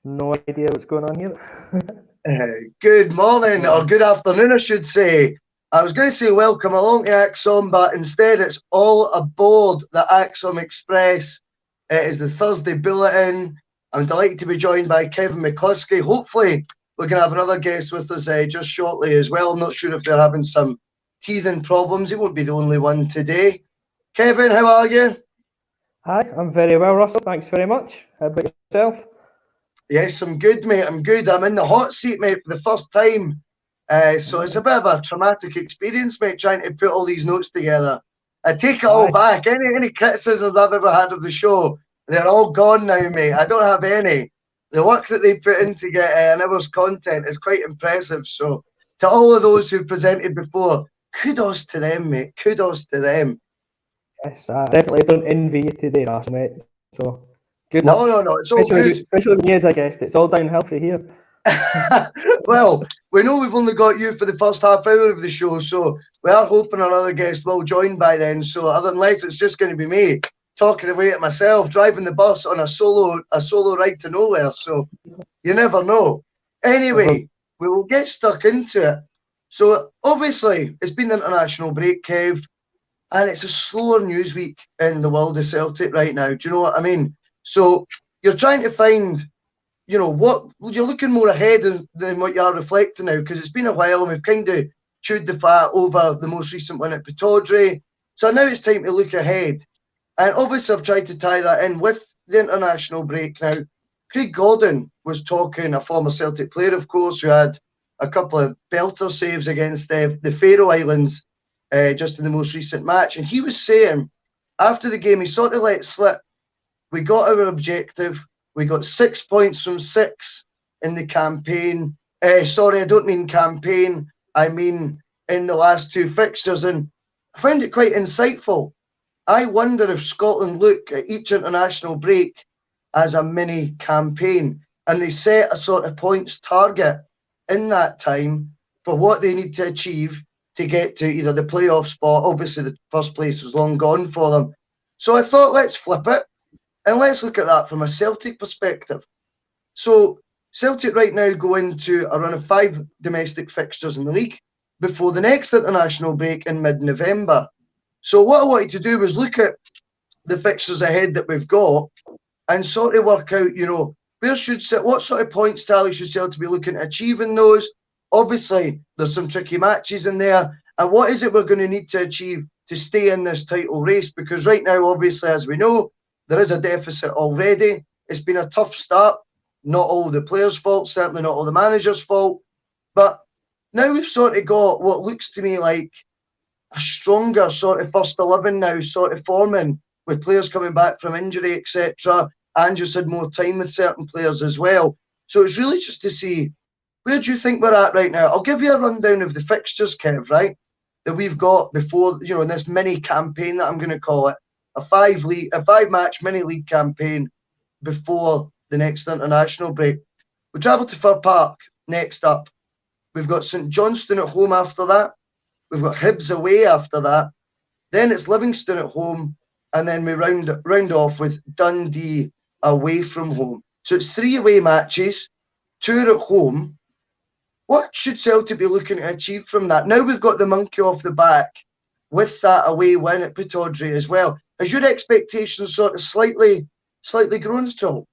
No idea what's going on here. Good morning, or good afternoon, I should say. I was going to say welcome along to ACSOM, but instead it's all aboard the ACSOM Express. It is the Thursday Bulletin. I'm delighted to be joined by Kevin McCluskey. Hopefully, we're going to have another guest with us just shortly as well. I'm not sure if they're having some teething problems. He won't be the only one today. Kevin, how are you? Hi, I'm very well, Russell. Thanks very much. How about yourself? Yes, I'm good, mate. I'm good. I'm in the hot seat, mate, for the first time. So it's a bit of a traumatic experience, mate, trying to put all these notes together. I take it all back. Any criticisms I've ever had of the show, they're all gone now, mate. I don't have any. The work that they put in to get an hour's content is quite impressive. So to all of those who presented before, kudos to them, mate. Kudos to them. Yes, I definitely don't envy you today, Russell, mate. So good No, luck. it's all good. Especially when you as a guest. It's all downhill for here. Well, we know we've only got you for the first half hour of the show, so we are hoping another guest will join by then. So unless it's just going to be me talking away at myself, driving the bus on a solo ride to nowhere. So you never know. Anyway, we will get stuck into it. So obviously, it's been the international break, Kev, and it's a slower news week in the world of Celtic right now. Do you know what I mean? So you're trying to find, what you're looking more ahead than what you are reflecting now, because it's been a while and we've kind of chewed the fat over the most recent one at Postecoglou. So now it's time to look ahead. And obviously I've tried to tie that in with the international break now. Craig Gordon was talking, a former Celtic player, of course, who had a couple of belter saves against the Faroe Islands just in the most recent match. And he was saying, after the game, he sort of let slip, we got our objective. We got 6 points from 6 in the campaign. Sorry, I don't mean campaign. I mean in the last 2 fixtures. And I found it quite insightful. I wonder if Scotland look at each international break as a mini campaign and they set a sort of points target in that time for what they need to achieve to get to either the playoff spot. Obviously, the first place was long gone for them. So I thought, let's flip it. And let's look at that from a Celtic perspective. So Celtic right now go into a run of 5 domestic fixtures in the league before the next international break in mid-November. So what I wanted to do was look at the fixtures ahead that we've got and sort of work out, what sort of points tally should Celtic be looking at achieving those? Obviously, there's some tricky matches in there. And what is it we're going to need to achieve to stay in this title race? Because right now, obviously, as we know, there is a deficit already. It's been a tough start. Not all the players' fault, certainly not all the manager's fault. But now we've sort of got what looks to me like a stronger sort of first 11 now sort of forming with players coming back from injury, etc. Ange has had more time with certain players as well. So it's really just to see, where do you think we're at right now? I'll give you a rundown of the fixtures, Kev, right? That we've got before, in this mini campaign that I'm going to call it. A 5-match mini league campaign before the next international break. We travel to Fir Park next up. We've got St Johnstone at home after that. We've got Hibs away after that. Then it's Livingston at home. And then we round off with Dundee away from home. So it's 3 away matches, 2 at home. What should Celtic be looking to achieve from that? Now we've got the monkey off the back with that away win at Postecoglou as well. Has your expectations sort of slightly grown at all?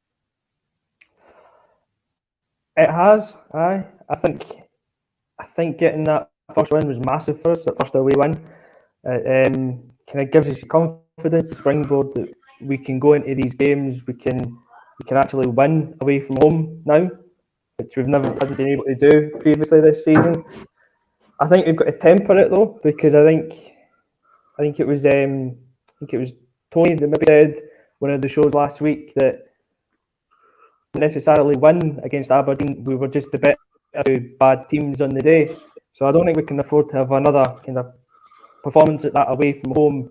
It has, aye. I think getting that first win was massive for us, that first away win. Kind of gives us confidence, the springboard that we can go into these games, we can actually win away from home now, which we've never been able to do previously this season. I think we've got to temper it though, because I think it was Tony that maybe said one of the shows last week that necessarily win against Aberdeen. We were just a bit of bad teams on the day. So I don't think we can afford to have another kind of performance at that away from home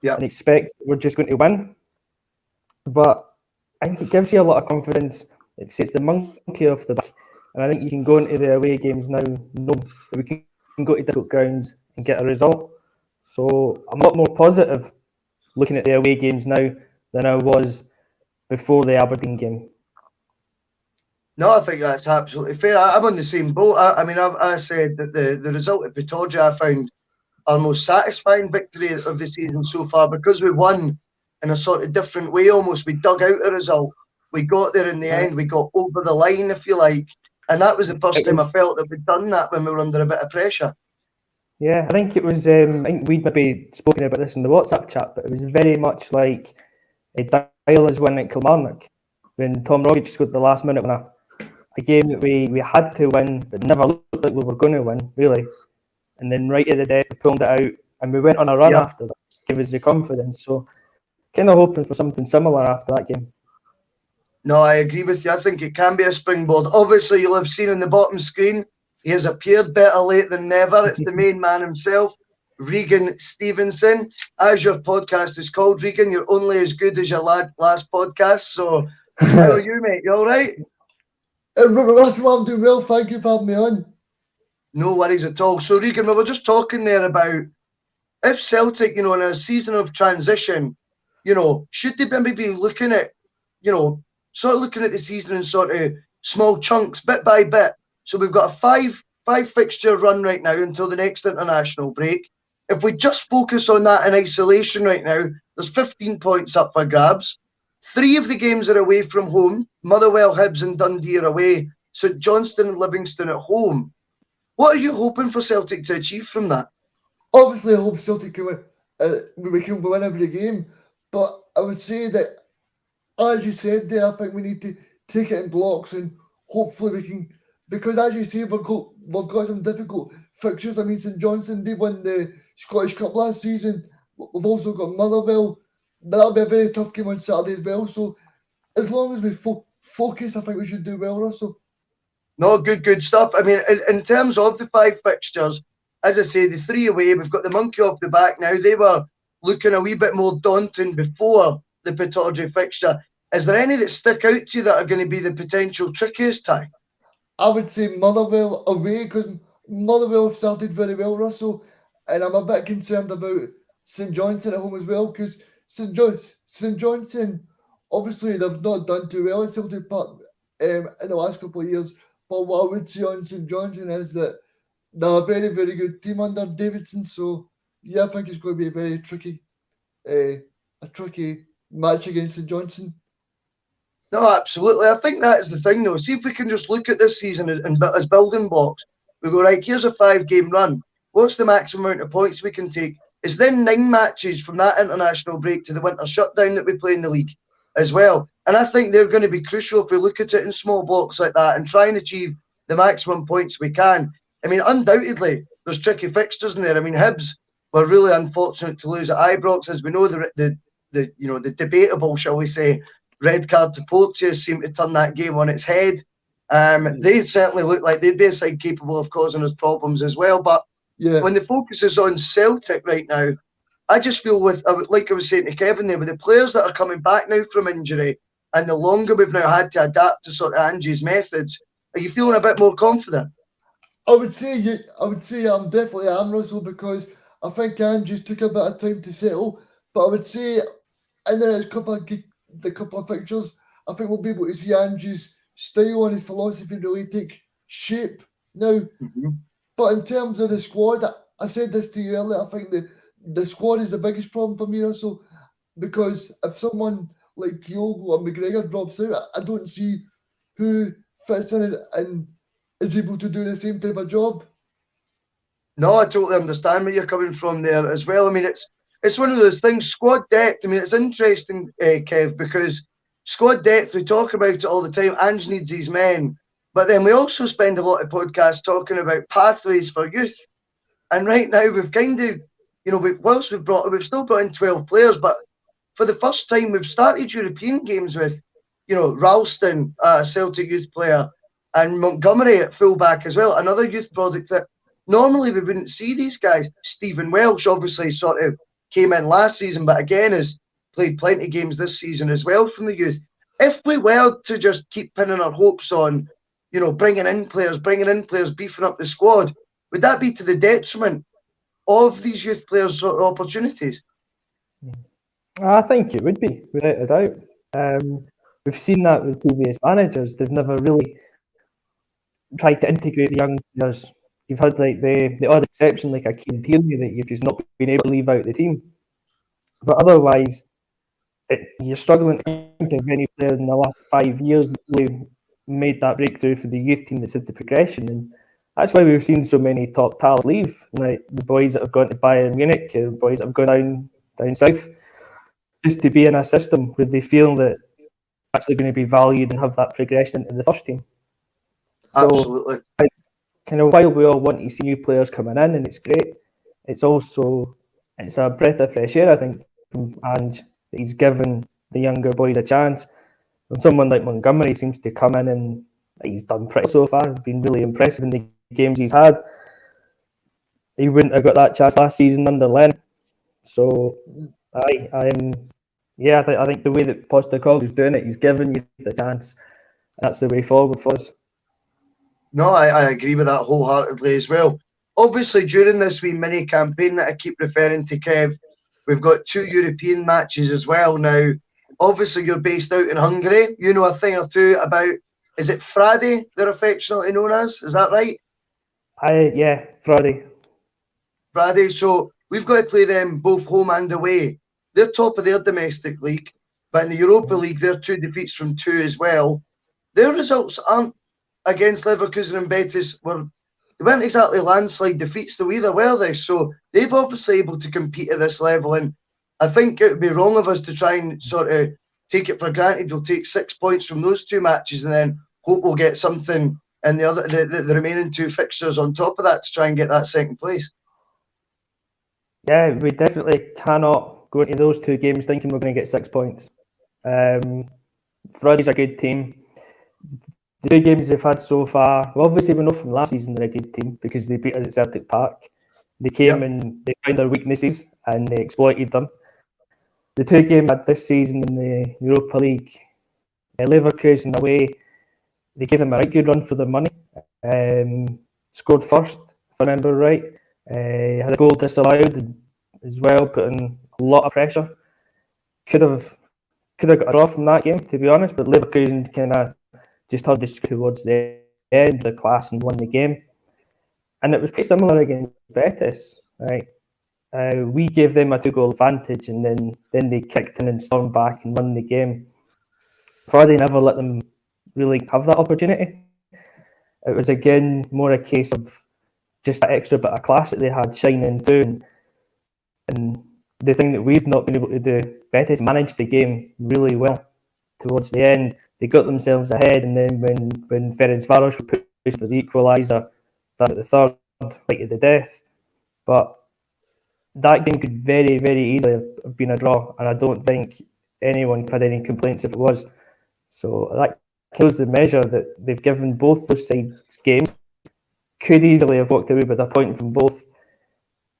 and expect we're just going to win. But I think it gives you a lot of confidence. It sets the monkey off the back. And I think you can go into the away games now knowing that we can go to difficult grounds and get a result. So I'm a lot more positive looking at the away games now than I was before the Aberdeen game. No, I think that's absolutely fair. I'm on the same boat. I said that the result at Pittodrie I found our most satisfying victory of the season so far because we won in a sort of different way almost. We dug out a result. We got there in the end. We got over the line, if you like. And that was the first time I felt that we'd done that when we were under a bit of pressure. Yeah, I think it was. I think we'd maybe spoken about this in the WhatsApp chat, but it was very much like a Dyla's win at Kilmarnock when Tom Rogic scored the last minute winner. A game that we had to win, but never looked like we were going to win, really. And then right at the death, we pulled it out, and we went on a run after that. Gave us the confidence. So, kind of hoping for something similar after that game. No, I agree with you. I think it can be a springboard. Obviously, you'll have seen on the bottom screen, he has appeared better late than never. It's the main man himself, Regan Stevenson. As your podcast is called, Regan, you're only as good as your last podcast. So, how are you, mate? You all right? That's what I'm doing well. Thank you for having me on. No worries at all. So, Regan, we were just talking there about if Celtic, in a season of transition, should they maybe be looking at, sort of looking at the season in sort of small chunks, bit by bit. So we've got a five fixture run right now until the next international break. If we just focus on that in isolation right now, there's 15 points up for grabs. 3 of the games are away from home. Motherwell, Hibs and Dundee are away. St Johnstone and Livingston at home. What are you hoping for Celtic to achieve from that? Obviously, I hope Celtic can win. We can win every game, but I would say that, as you said there, I think we need to take it in blocks and hopefully we can. Because as you say, we've got some difficult fixtures. I mean, St Johnstone, they won the Scottish Cup last season. We've also got Motherwell. That'll be a very tough game on Saturday as well. So as long as we focus, I think we should do well, Russell. No, good stuff. I mean, in terms of the 5 fixtures, as I say, the 3 away, we've got the monkey off the back now. They were looking a wee bit more daunting before the Pittodrie fixture. Is there any that stick out to you that are going to be the potential trickiest tie? I would say Motherwell away because Motherwell started very well, Russell, and I'm a bit concerned about St Johnstone at home as well because St Johnstone, obviously they've not done too well at Celtic Park in the last couple of years. But what I would say on St Johnstone is that they're a very, very good team under Davidson. So yeah, I think it's going to be a very tricky match against St Johnstone. No, absolutely. I think that is the thing, though. See if we can just look at this season as building blocks. We go, right, here's a 5-game run. What's the maximum amount of points we can take? It's then 9 matches from that international break to the winter shutdown that we play in the league as well. And I think they're going to be crucial if we look at it in small blocks like that and try and achieve the maximum points we can. I mean, undoubtedly, there's tricky fixtures in there. I mean, Hibs were really unfortunate to lose at Ibrox. As we know, the debatable, shall we say, red card to Porteous seemed to turn that game on its head. They certainly look like they'd be a side capable of causing us problems as well. But when the focus is on Celtic right now, I just feel like I was saying to Kevin there, with the players that are coming back now from injury and the longer we've now had to adapt to sort of Ange's methods, are you feeling a bit more confident? I would say I'm definitely Russell, because I think Ange took a bit of time to settle. But I would say in the next couple of fixtures, I think we'll be able to see Ange's style and his philosophy really take shape now. Mm-hmm. But in terms of the squad, I said this to you earlier, I think the squad is the biggest problem for me, Russell, because if someone like Kyogo or McGregor drops out, I don't see who fits in it and is able to do the same type of job. No, I totally understand where you're coming from there as well. I mean, it's one of those things, squad depth. I mean, it's interesting, Kev, because squad depth, we talk about it all the time. Ange needs his men. But then we also spend a lot of podcasts talking about pathways for youth. And right now we've kind of, we've still brought in 12 players, but for the first time we've started European games with, Ralston, a Celtic youth player, and Montgomery at fullback as well, another youth product that normally we wouldn't see these guys. Stephen Welsh obviously sort of came in last season, but again has played plenty of games this season as well from the youth. If we were to just keep pinning our hopes on, bringing in players, beefing up the squad, would that be to the detriment of these youth players' sort of opportunities? I think it would be, without a doubt. We've seen that with previous managers. They've never really tried to integrate the young players. You've had like the odd exception, like a Keen Tierney, that you've just not been able to leave out the team. But otherwise, you're struggling to think of any player in the last 5 years that really made that breakthrough for the youth team that's had the progression. And that's why we've seen so many top talents leave, like the boys that have gone to Bayern Munich, the boys that have gone down south, just to be in a system where they feel that actually going to be valued and have that progression into the first team. So, Absolutely. kind of while we all want to see new players coming in, and it's great, it's a breath of fresh air, I think, from Ange, that he's given the younger boys a chance. And someone like Montgomery seems to come in and he's done pretty so far. Been really impressive in the games he's had. He wouldn't have got that chance last season under Len. So, I think the way that Postecoglou is doing it, he's giving you the chance. That's the way forward for us. No, I agree with that wholeheartedly as well. Obviously, during this wee mini campaign that I keep referring to, Kev, we've got 2 European matches as well now. Obviously, you're based out in Hungary. You know a thing or two about, is it Fradi they're affectionately known as? Is that right? Friday. Fradi. So we've got to play them both home and away. They're top of their domestic league, but in the Europa League, they're 2 defeats from 2 as well. Their results aren't against Leverkusen and Betis they weren't exactly landslide defeats though either, were they? So they've obviously able to compete at this level, and I think it would be wrong of us to try and sort of take it for granted. We'll take 6 points from those 2 matches and then hope we'll get something in the remaining 2 fixtures on top of that to try and get that second place. Yeah, we definitely cannot go into those 2 games thinking we're going to get 6 points. Fradi's a good team. The 2 games they've had so far, well, obviously we know from last season they're a good team because they beat us at Celtic Park. They came and they found their weaknesses and they exploited them. The 2 games had this season in the Europa League, Leverkusen away, they gave them a right good run for their money. Scored first, if I remember right. Had a goal disallowed as well, putting a lot of pressure. Could have got a draw from that game, to be honest, but Leverkusen kind of just had this towards the end of the class and won the game. And it was pretty similar against Betis, right? We gave them a 2-goal advantage, and then they kicked in and stormed back and won the game. Friday never let them really have that opportunity. It was again more a case of just that extra bit of class that they had shining through. And the thing that we've not been able to do, Betis managed the game really well towards the end. They got themselves ahead, and then when Ferencváros were pushed for the equaliser, that the third fight to the death. But that game could very, very easily have been a draw, and I don't think anyone had any complaints if it was. So that kills the measure that they've given both those sides games. Could easily have walked away with a point from both.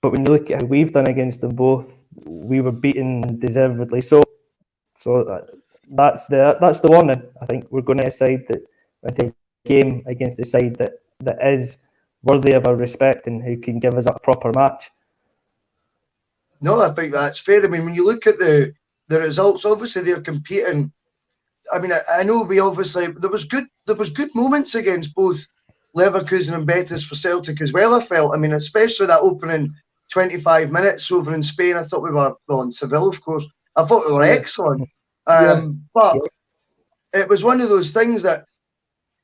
But when you look at how we've done against them both, we were beaten deservedly so. So that's the warning. I think we're going to decide that we take a game against the side that is worthy of our respect and who can give us a proper match. No, I think that's fair. I mean, when you look at the results, obviously they're competing. I mean, I know there was good moments against both Leverkusen and Betis for Celtic as well, I felt. I mean, especially that opening 25 minutes over in Spain. I thought we were, well, in Seville, of course. I thought we were excellent. But it was one of those things that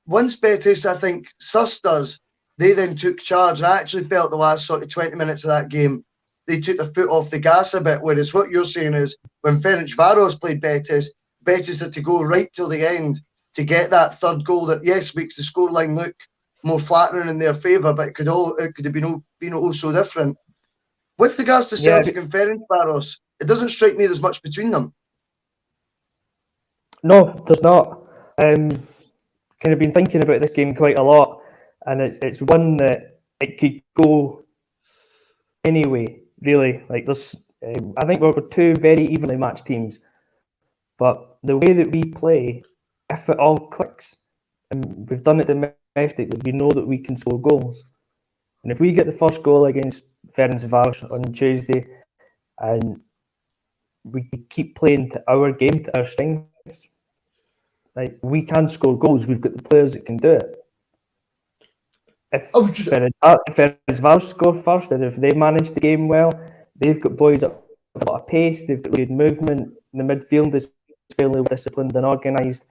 once Betis, I think, sussed us, they then took charge. And I actually felt the last sort of 20 minutes of that game, they took the foot off the gas a bit. Whereas what you're saying is when Ferencváros played Betis had to go right till the end to get that third goal that, yes, makes the scoreline look more flattering in their favour, but it could have been all so different. With regards to Celtic and Ferencváros, it doesn't strike me there's much between them. No, there's not. Kind of been thinking about this game quite a lot, and it's one that it could go anyway. Really, like there's, I think we're 2 very evenly matched teams, but the way that we play, if it all clicks, and we've done it domestically, we know that we can score goals. And if we get the first goal against Ferencváros on Tuesday, and we keep playing to our game, to our strengths, like we can score goals. We've got the players that can do it. if I was just, Ferencváros score first, and if they manage the game well, they've got boys up with a lot of pace, they've got good movement. The midfield is fairly well disciplined and organised,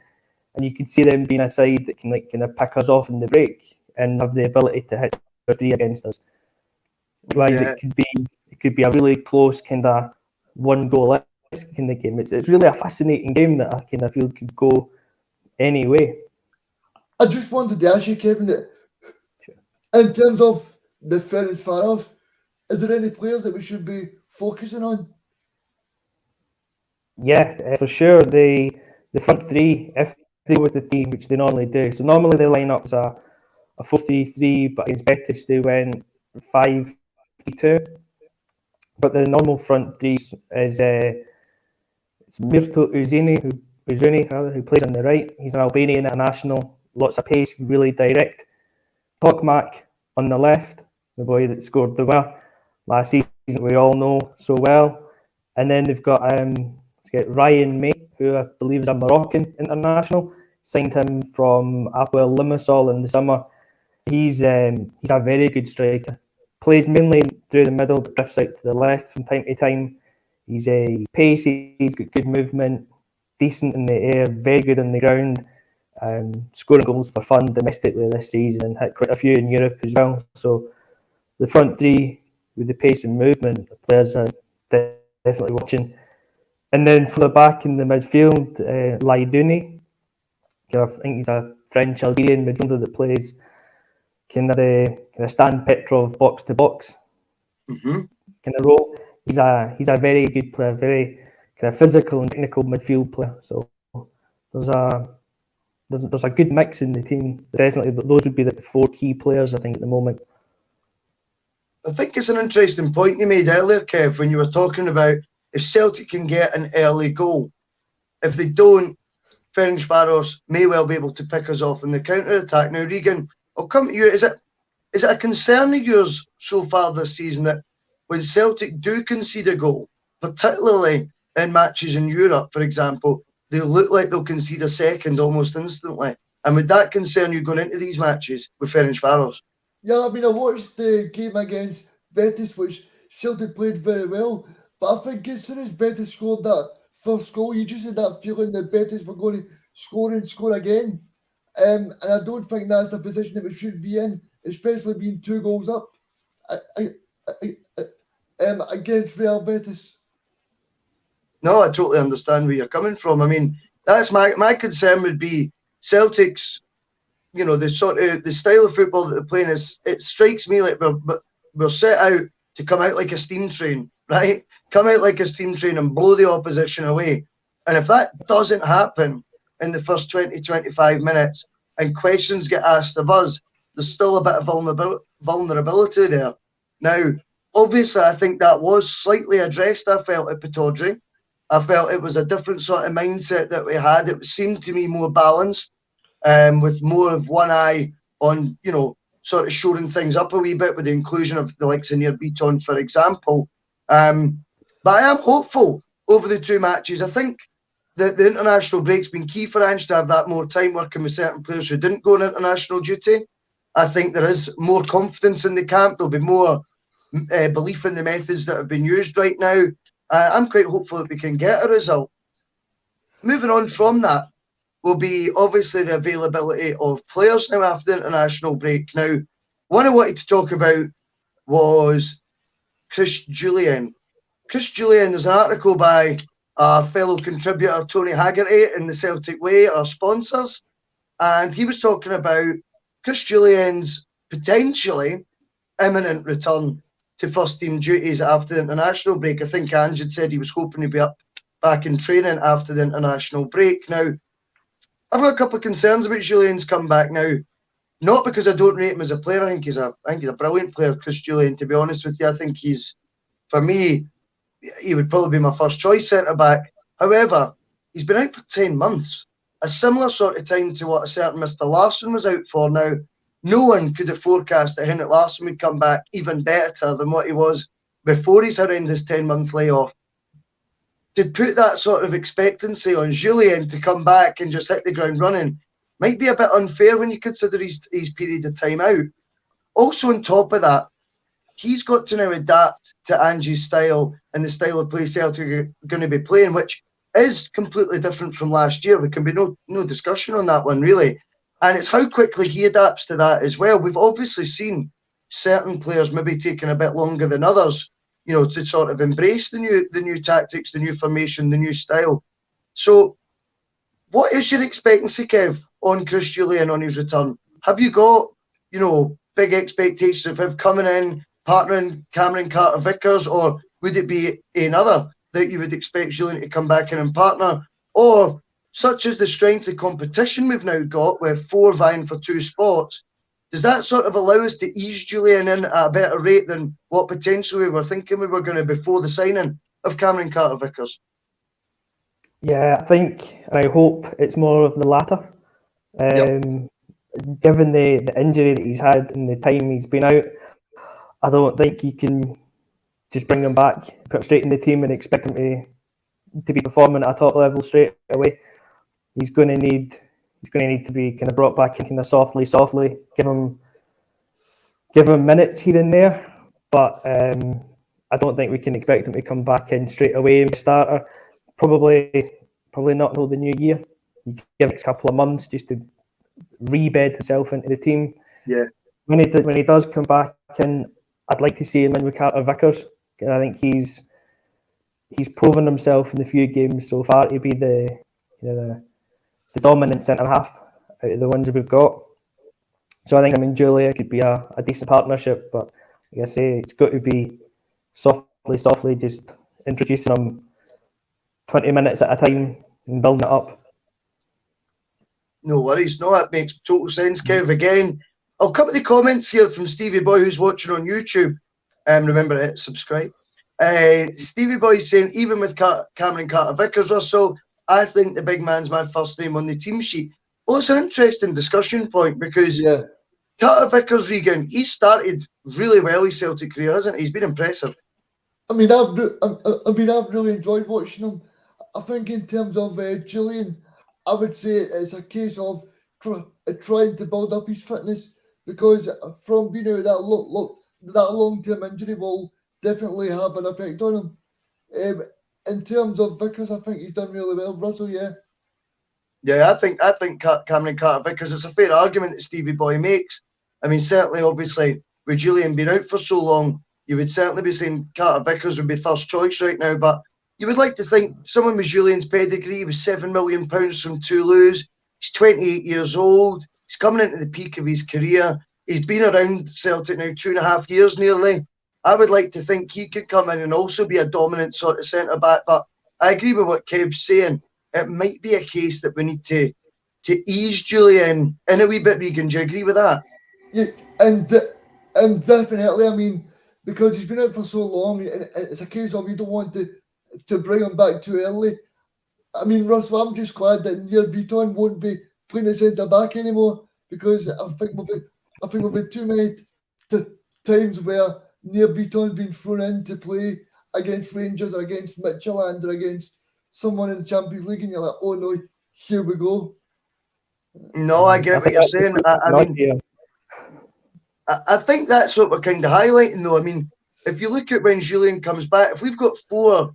and you could see them being a side that can kind of pick us off in the break and have the ability to hit 3 against us. Otherwise, Yeah. it could be a really close kind of one goal kind of game. It's really a fascinating game that I kind of feel could go any way. I just wanted to ask you, Kevin, that in terms of the Ferencváros, is there any players that we should be focusing on? Yeah, for sure. The front three, if they go with the team, which they normally do. So normally they line up as a 4-3-3, but against Betis they went 5-3-2. But the normal front three is it's Mirto Uzuni, who plays on the right. He's an Albanian international, lots of pace, really direct. Tokmak on the left, the boy that scored the winner last season that we all know so well. And then they've got Ryan May, who I believe is a Moroccan international. Signed him from Apoel Limassol in the summer. He's a very good striker. Plays mainly through the middle, but drifts out to the left from time to time. He's pacey, he's got good movement, decent in the air, very good on the ground. Scoring goals for fun domestically this season and hit quite a few in Europe as well. So the front three with the pace and movement, the players are definitely watching. And then for the back in the midfield, Laiduni, I think he's a French Algerian midfielder that plays kind of Stan Petrov box to box kind of role. He's a very good player, very kind of physical and technical midfield player. So there's a good mix in the team. Definitely, those would be the 4 key players I think at the moment. I think it's an interesting point you made earlier, Kev, when you were talking about if Celtic can get an early goal. If they don't, Ferencváros may well be able to pick us off in the counter-attack. Now, Regan, I'll come to you. Is it a concern of yours so far this season that when Celtic do concede a goal, particularly in matches in Europe, for example, they look like they'll concede a second almost instantly? And would that concern you going into these matches with Ferencváros? Yeah, I mean, I watched the game against Betis, which Celtic played very well. But I think as soon as Betis scored that first goal, you just had that feeling that Betis were going to score and score again. And I don't think that's a position that we should be in, especially being 2 goals up against Real Betis. No, I totally understand where you're coming from. I mean, that's my concern would be Celtic's, the style of football that they're playing is, it strikes me like we're set out to come out like a steam train, right? Come out like a steam train and blow the opposition away. And if that doesn't happen in the first 20-25 minutes and questions get asked of us, there's still a bit of vulnerability there. Now, obviously, I think that was slightly addressed, I felt, at Postecoglou. I felt it was a different sort of mindset that we had. It seemed to me more balanced, with more of one eye on, sort of shoring things up a wee bit with the inclusion of the likes of Nir Beaton, for example. But I am hopeful over the 2 matches. I think that the international break's been key for Ange to have that more time working with certain players who didn't go on international duty. I think there is more confidence in the camp. There'll be more belief in the methods that have been used right now. I'm quite hopeful that we can get a result. Moving on from that will be obviously the availability of players now after the international break. Now, one I wanted to talk about was Chris Jullien. Chris Jullien, there's an article by our fellow contributor Tony Haggerty in the Celtic Way, our sponsors, and he was talking about Chris Jullien's potentially imminent return to first team duties after the international break. I think Ange had said he was hoping to be back in training after the international break. Now, I've got a couple of concerns about Jullien's comeback now. Not because I don't rate him as a player. I think he's a brilliant player, Chris Jullien, to be honest with you. I think for me, he would probably be my first choice centre-back. However, he's been out for 10 months. A similar sort of time to what a certain Mr. Larsson was out for. Now, no one could have forecast that Henrik Larsson would come back even better than what he was before his horrendous 10-month layoff. To put that sort of expectancy on Jullien to come back and just hit the ground running might be a bit unfair when you consider his period of time out. Also on top of that, he's got to now adapt to Ange's style and the style of play Celtic are going to be playing, which is completely different from last year. There can be no discussion on that one, really. And it's how quickly he adapts to that as well. We've obviously seen certain players maybe taking a bit longer than others, to sort of embrace the new tactics, the new formation, the new style. So what is your expectancy, Kev, on Chris Julian on his return? Have you got, big expectations of him coming in, partnering Cameron Carter-Vickers, or would it be another that you would expect Julian to come back in and partner? Or, such as the strength of competition we've now got, with 4 vying for 2 spots, does that sort of allow us to ease Julian in at a better rate than what potentially we were thinking we were going to before the signing of Cameron Carter-Vickers? Yeah, I think, and I hope it's more of the latter. Given the injury that he's had and the time he's been out, I don't think you can just bring him back, put him straight in the team and expect him to be performing at a top level straight away. He's going to need to be kind of brought back in kind of softly, give him minutes here and there, but I don't think we can expect him to come back in straight away and starter. Probably not until the new year. You give it a couple of months just to rebed himself into the team. Yeah. When he does come back in, I'd like to see him in with Carter-Vickers. I think he's proven himself in the few games so far to be the dominant centre half out of the ones that we've got. So I think Julia could be a decent partnership, but like I say, it's got to be softly, just introducing him 20 minutes at a time and building it up. No worries. No, that makes total sense, Kev. Again, I'll come to the comments here from Stevie Boy, who's watching on YouTube. Remember to hit subscribe. Stevie Boy saying, even with Cameron Carter-Vickers, Russell, I think the big man's my first name on the team sheet. Well, it's an interesting discussion point because Carter-Vickers, Regan, he started really well his Celtic career, hasn't he? He's been impressive. I've really enjoyed watching him. I think in terms of Julian, I would say it's a case of trying to build up his fitness, because from being out that long-term injury will definitely have an effect on him. In terms of Vickers, I think he's done really well, Russell. Yeah, I think Cameron Carter-Vickers, it's a fair argument that Stevie Boy makes. Certainly, obviously, with Julian being out for so long, you would certainly be saying Carter-Vickers would be first choice right now, but you would like to think someone with Julian's pedigree, he was £7 million from Toulouse, he's 28 years old, he's coming into the peak of his career, he's been around Celtic now 2.5 years nearly. I would like to think he could come in and also be a dominant sort of centre-back, but I agree with what Kev's saying. It might be a case that we need to ease Julian in a wee bit, Regan. Do you agree with that? Yeah, and definitely, because he's been out for so long, it's a case of you don't want to bring him back too early. Russell, I'm just glad that Neil Beaton won't be playing the centre back anymore, because I think we've had too many times where Neil Beaton's been thrown in to play against Rangers or against Midtjylland or against someone in the Champions League, and you're like, oh no, here we go. No, I get what you're saying. I think that's what we're kind of highlighting, though. If you look at when Julian comes back, if we've got 4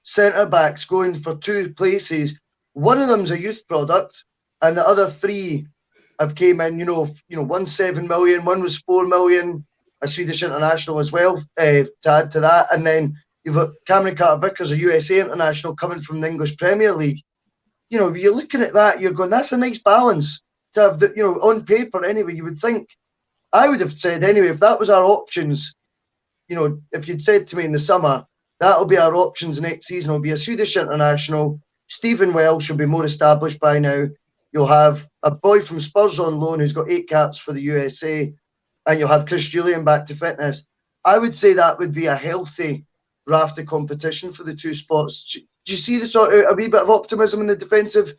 centre-backs going for 2 places, one of them's a youth product, and the other 3 have came in, one 7 million, one was 4 million, a Swedish international as well, to add to that. And then you've got Cameron Carter-Vickers, a USA international coming from the English Premier League. You're looking at that, you're going, that's a nice balance to have, on paper anyway. You would think, I would have said anyway, if that was our options, if you'd said to me in the summer, that'll be our options next season, will be a Swedish international, Stephen Welsh will be more established by now, you'll have a boy from Spurs on loan who's got 8 caps for the USA, and you'll have Chris Julian back to fitness. I would say that would be a healthy raft of competition for the 2 spots. Do you see the sort of a wee bit of optimism in the defensive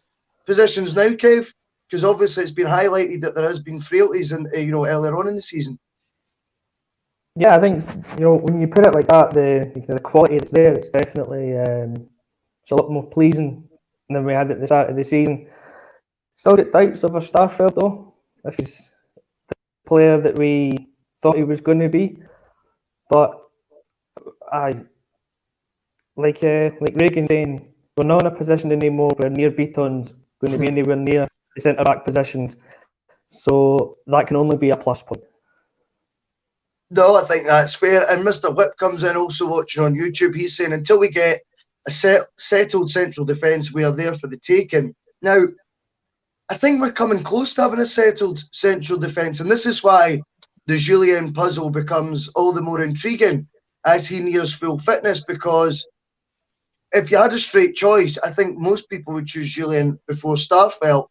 positions now, Kev? Because obviously it's been highlighted that there has been frailties in, earlier on in the season. Yeah, I think when you put it like that, the quality that's there, it's definitely it's a lot more pleasing than we had at the start of the season. Still get doubts over Starfelt though. If he's the player that we thought he was going to be. But like Reagan saying, we're not in a position anymore where Near Beaton's going to be anywhere near the centre back positions. So that can only be a plus point. No, I think that's fair. And Mr. Whip comes in also watching on YouTube. He's saying until we get a settled central defence, we are there for the taking. Now, I think we're coming close to having a settled central defence, and this is why the Julien puzzle becomes all the more intriguing as he nears full fitness, because if you had a straight choice, I think most people would choose Julien before Starfelt.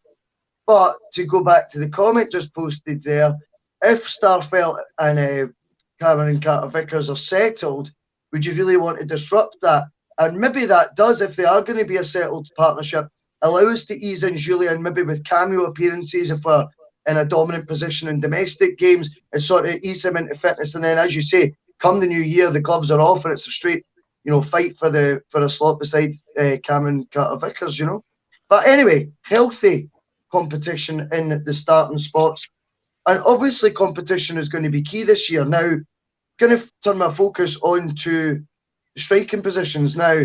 But to go back to the comment just posted there, if Starfelt and Cameron Carter-Vickers are settled, would you really want to disrupt that? And maybe that does, if they are going to be a settled partnership, allow us to ease in Julien maybe with cameo appearances if we're in a dominant position in domestic games, and sort of ease him into fitness. And then, as you say, come the new year, the gloves are off and it's a straight, fight for a slot beside Cameron Carter-Vickers, But anyway, healthy competition in the starting spots. And obviously competition is going to be key this year. Now, going to turn my focus on to striking positions. Now,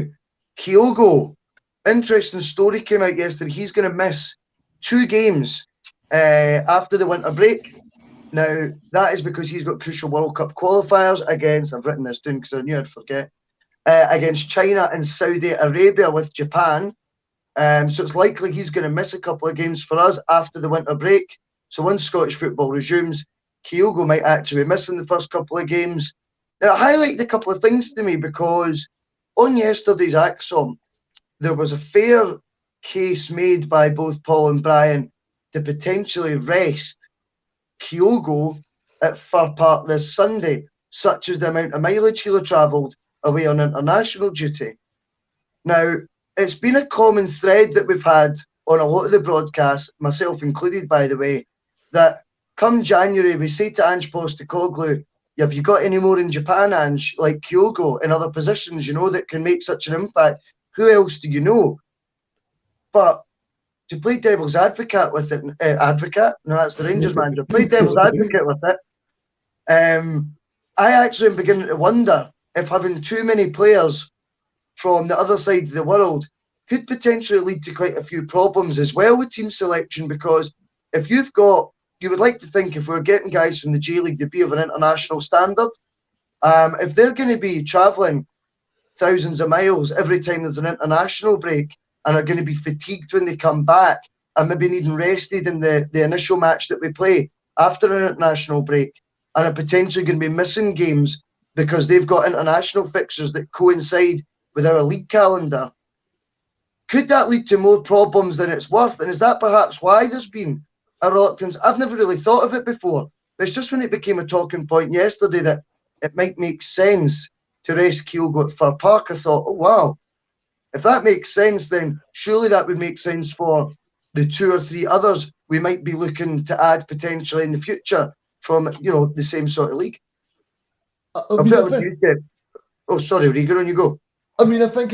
Kyogo, interesting story came out yesterday. He's going to miss 2 games after the winter break. Now, that is because he's got crucial World Cup qualifiers against, I've written this down because I knew I'd forget, against China and Saudi Arabia with Japan. So it's likely he's going to miss a couple of games for us after the winter break. So once Scottish football resumes, Kyogo might actually be missing the first couple of games. Now, I highlighted a couple of things to me because on yesterday's ACSOM, there was a fair case made by both Paul and Brian to potentially rest Kyogo at Fir Park this Sunday, such as the amount of mileage he'll have travelled away on international duty. Now, it's been a common thread that we've had on a lot of the broadcasts, myself included, by the way, that come January, we say to Ange Postecoglou, have you got any more in Japan, Ange, like Kyogo in other positions, that can make such an impact? Who else do you know? But to play devil's advocate with it, no, that's the Rangers manager, play devil's advocate with it, I actually am beginning to wonder if having too many players from the other side of the world could potentially lead to quite a few problems as well with team selection, because if you would like to think if we're getting guys from the J-League to be of an international standard, if they're going to be travelling thousands of miles every time there's an international break and are going to be fatigued when they come back and maybe needing rested in the initial match that we play after an international break, and are potentially going to be missing games because they've got international fixtures that coincide with our league calendar, could that lead to more problems than it's worth? And is that perhaps why there's been a reluctance? I've never really thought of it before. It's just when it became a talking point yesterday that it might make sense to rest Kyogo at Fir Park. I thought, oh, wow. If that makes sense, then surely that would make sense for the 2 or 3 others we might be looking to add potentially in the future from, the same sort of league. Oh, sorry, Regan, on you go. I think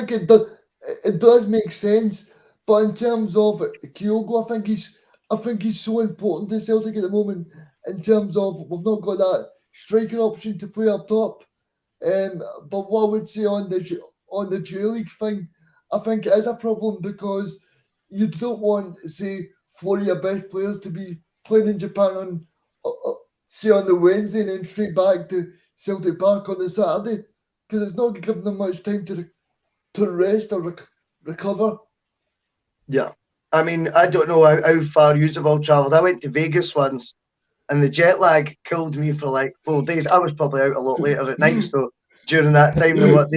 it does make sense, but in terms of Kyogo, I think he's so important to Celtic at the moment. In terms of we've not got that striking option to play up top. But what I would say on the J-League thing, I think it is a problem because you don't want, say, 4 of your best players to be playing in Japan on the Wednesday and then straight back to Celtic Park on the Saturday, because it's not giving them much time to rest or recover. Yeah. I don't know how far you've all travelled. I went to Vegas once and the jet lag killed me for like 4 days. I was probably out a lot later at night, so during that time than what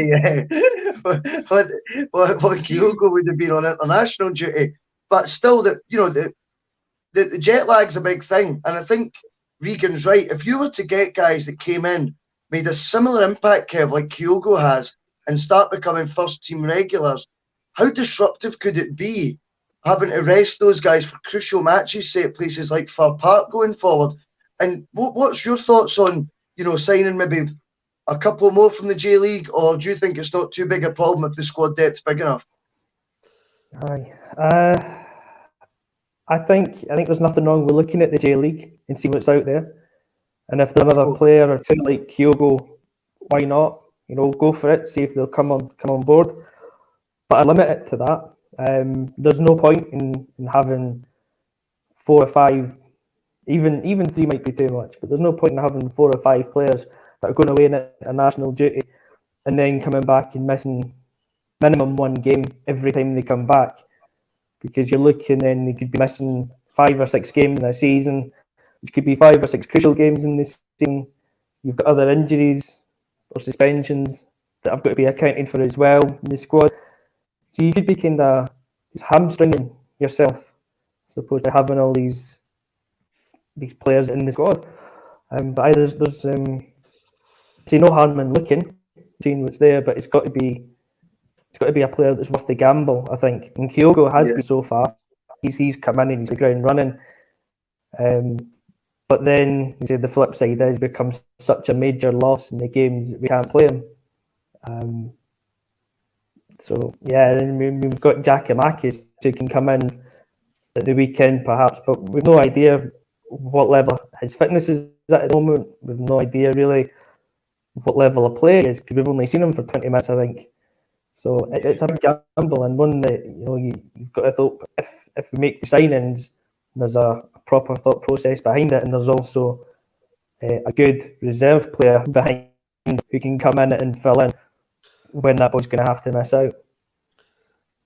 Kyogo would have been on international duty. But still, the jet lag's a big thing. And I think Regan's right. If you were to get guys that came in, made a similar impact, Kev, like Kyogo has, and start becoming first-team regulars, how disruptive could it be having to rest those guys for crucial matches, say at places like Fir Park going forward? And what's your thoughts on, signing maybe a couple more from the J-League, or do you think it's not too big a problem if the squad depth's big enough? I think there's nothing wrong with looking at the J-League and see what's out there. And if there's another player or two like Kyogo, why not? Go for it. See if they'll come on board. But I limit it to that. There's no point in having 4 or 5. Even 3 might be too much, but there's no point in having 4 or 5 players that are going away in international duty and then coming back and missing minimum 1 game every time they come back, because you're looking, then they could be missing 5 or 6 games in a season, which could be 5 or 6 crucial games in this season. You've got other injuries or suspensions that have got to be accounted for as well in the squad. So you could be kind of just hamstringing yourself, as opposed to having all these players in the squad. But there's no harm in looking, seeing what's there, but it's got to be a player that's worth the gamble, I think. And Kyogo has been so far. He's come in and he's the ground running. But then you say the flip side is becomes such a major loss in the games that we can't play him. So yeah, and we've got Giakoumakis who can come in at the weekend perhaps, but we've no idea what level his fitness is at the moment. We've no idea really what level of play is, because we've only seen him for 20 minutes, I think. So it's a big gamble, and one that you've got to thought, if we make the signings, there's a proper thought process behind it, and there's also a good reserve player behind who can come in and fill in when that boy's going to have to miss out.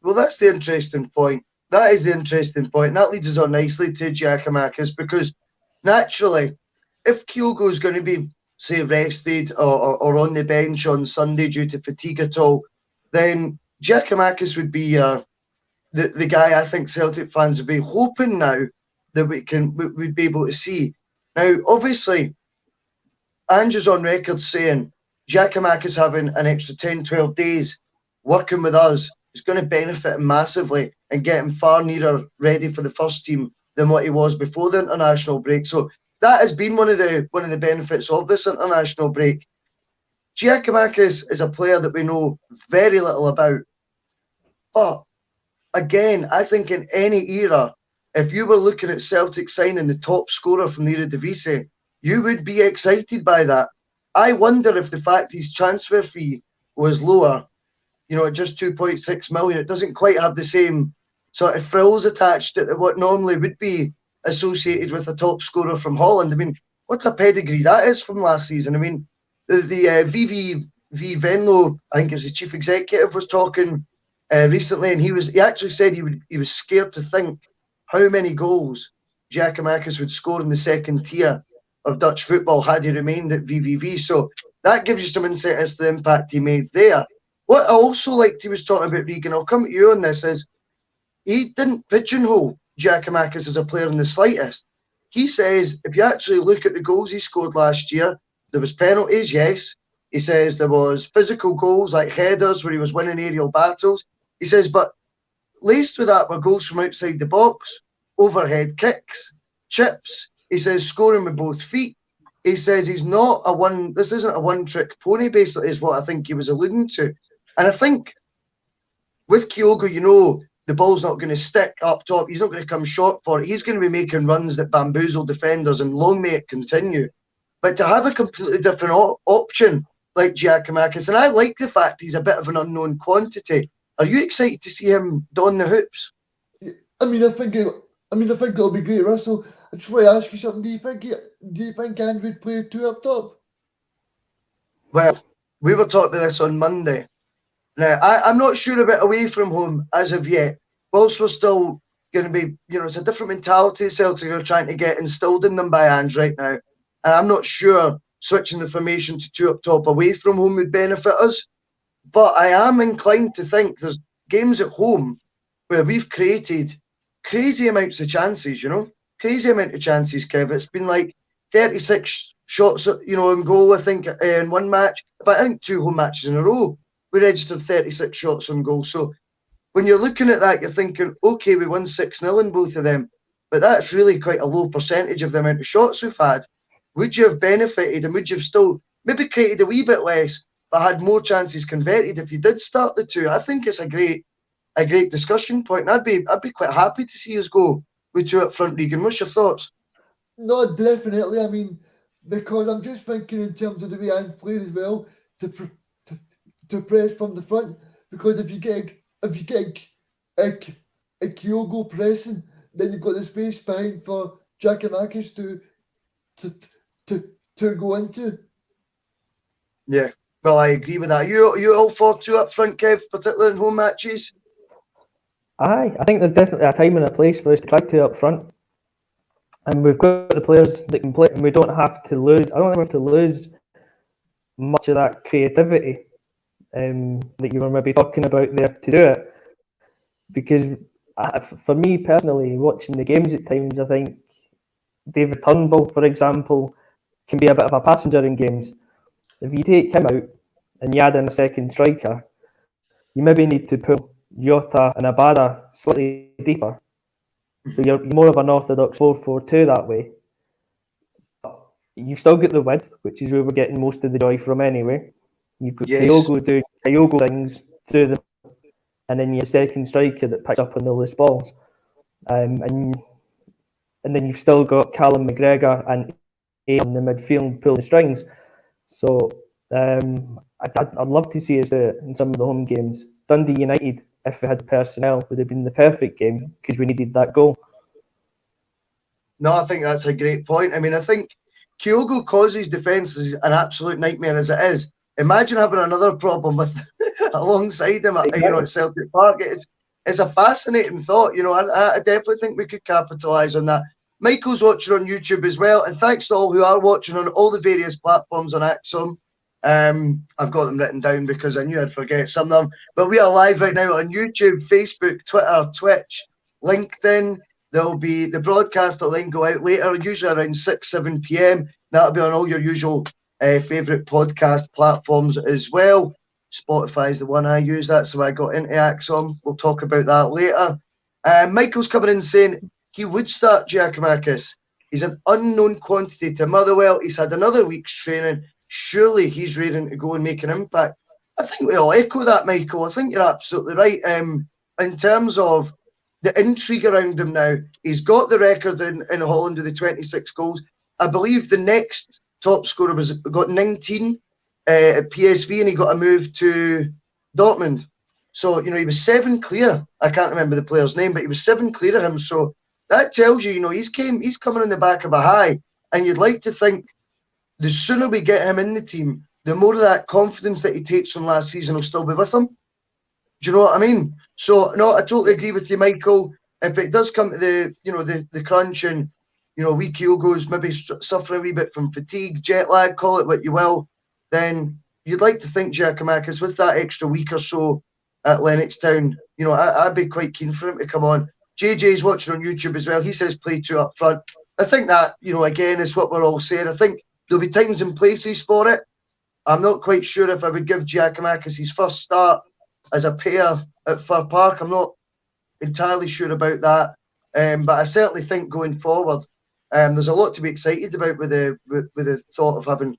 Well, that's the interesting point. That is the interesting point. And that leads us on nicely to Giakoumakis, because naturally, if Kyogo is going to be, say, rested or on the bench on Sunday due to fatigue at all, then Giakoumakis would be the guy I think Celtic fans would be hoping now that we'd be able to see. Now, obviously, Ange is on record saying Giakoumakis having an extra 10, 12 days working with us is going to benefit him massively and get him far nearer ready for the first team than what he was before the international break. So that has been one of the benefits of this international break. Giakoumakis is a player that we know very little about. But again, I think in any era, if you were looking at Celtic signing the top scorer from the Eredivisie, you would be excited by that. I wonder if the fact his transfer fee was lower, at just 2.6 million, it doesn't quite have the same sort of frills attached to what normally would be associated with a top scorer from Holland. I mean, what a pedigree that is from last season. I mean, the VV Venlo, I think it was the chief executive, was talking recently, and he actually said he was scared to think how many goals Giakoumakis would score in the second tier of Dutch football had he remained at VVV. So that gives you some insight as to the impact he made there. What I also liked he was talking about, Regan, I'll come to you on this, is he didn't pigeonhole Giakoumakis as a player in the slightest. He says if you actually look at the goals he scored last year, there was penalties, yes. He says there was physical goals like headers where he was winning aerial battles. He says, but laced with that were goals from outside the box, overhead kicks, chips. He says scoring with both feet. He says this isn't a one-trick pony, basically, is what I think he was alluding to. And I think with Kyogo, the ball's not going to stick up top. He's not going to come short for it. He's going to be making runs that bamboozle defenders, and long may it continue. But to have a completely different option like Giakoumakis, and I like the fact he's a bit of an unknown quantity. Are you excited to see him don the hoops? I think it'll be great, Russell. I just want to ask you something. Do you think Ange would play 2 up top? Well, we were talking about this on Monday. Now, I'm not sure about away from home as of yet. Whilst we're still going to be, it's a different mentality Celtic are trying to get instilled in them by Ange right now. And I'm not sure switching the formation to 2 up top away from home would benefit us. But I am inclined to think there's games at home where we've created crazy amounts of chances, Crazy amount of chances, Kev. It's been like 36 shots, on goal, I think, in one match. But I think 2 home matches in a row, we registered 36 shots on goal. So when you're looking at that, you're thinking, okay, we won 6-0 in both of them. But that's really quite a low percentage of the amount of shots we've had. Would you have benefited, and would you have still maybe created a wee bit less, but had more chances converted if you did start the 2? I think it's a great discussion point. And I'd be quite happy to see us go with 2 up front, Regan. What's your thoughts? No, definitely. I mean, because I'm just thinking in terms of the way Ange plays as well to press from the front. Because if you get a Kyogo pressing, then you've got the space behind for Giakoumakis to go into. Yeah, well, I agree with that. You all for two up front, Kev, particularly in home matches? Aye, I think there's definitely a time and a place for us to try to up front. And we've got the players that can play, and we don't have to lose. I don't think we have to lose much of that creativity that you were maybe talking about there to do it. Because for me personally, watching the games at times, I think David Turnbull, for example, can be a bit of a passenger in games. If you take him out and you add in a second striker, you maybe need to pull Jota and Abada slightly deeper. So you're more of an orthodox 4-4-2 that way. You've still got the width, which is where we're getting most of the joy from anyway. You've got Kyogo doing Kyogo things through them, and then your second striker that picks up on the loose balls. And then you've still got Callum McGregor and in the midfield pulling the strings. So I'd love to see us do it in some of the home games. Dundee United, if we had personnel, would have been the perfect game because we needed that goal. No, I think that's a great point. I mean, I think Kyogo causes defences an absolute nightmare as it is. Imagine having another problem with alongside him, at Celtic Park. It's a fascinating thought. I definitely think we could capitalise on that. Michael's watching on YouTube as well, and thanks to all who are watching on all the various platforms on ACSOM. I've got them written down because I knew I'd forget some of them. But we are live right now on YouTube, Facebook, Twitter, Twitch, LinkedIn. There'll be the broadcast will then go out later, usually around 6-7 p.m. That'll be on all your usual favourite podcast platforms as well. Spotify is the one I use. That's why I got into ACSOM. We'll talk about that later. Michael's coming in saying he would start Giakoumakis. He's an unknown quantity to Motherwell. He's had another week's training. Surely he's ready to go and make an impact. I think we all echo that, Michael. I think you're absolutely right. In terms of the intrigue around him now, he's got the record in Holland with the 26 goals. I believe the next top scorer got 19 at PSV, and he got a move to Dortmund. So, he was 7 clear. I can't remember the player's name, but he was 7 clear of him. So that tells you, he's coming in the back of a high. And you'd like to think the sooner we get him in the team, the more of that confidence that he takes from last season will still be with him. Do you know what I mean? So, no, I totally agree with you, Michael. If it does come to the crunch and, wee Kyogo's maybe suffering a wee bit from fatigue, jet lag, call it what you will, then you'd like to think Giakoumakis, with that extra week or so at Lennoxtown, I'd be quite keen for him to come on. JJ's watching on YouTube as well. He says play 2 up front. I think that, again, is what we're all saying. I think there'll be times and places for it. I'm not quite sure if I would give Giakoumakis his first start as a pair at Fir Park. I'm not entirely sure about that. But I certainly think going forward, there's a lot to be excited about with the thought of having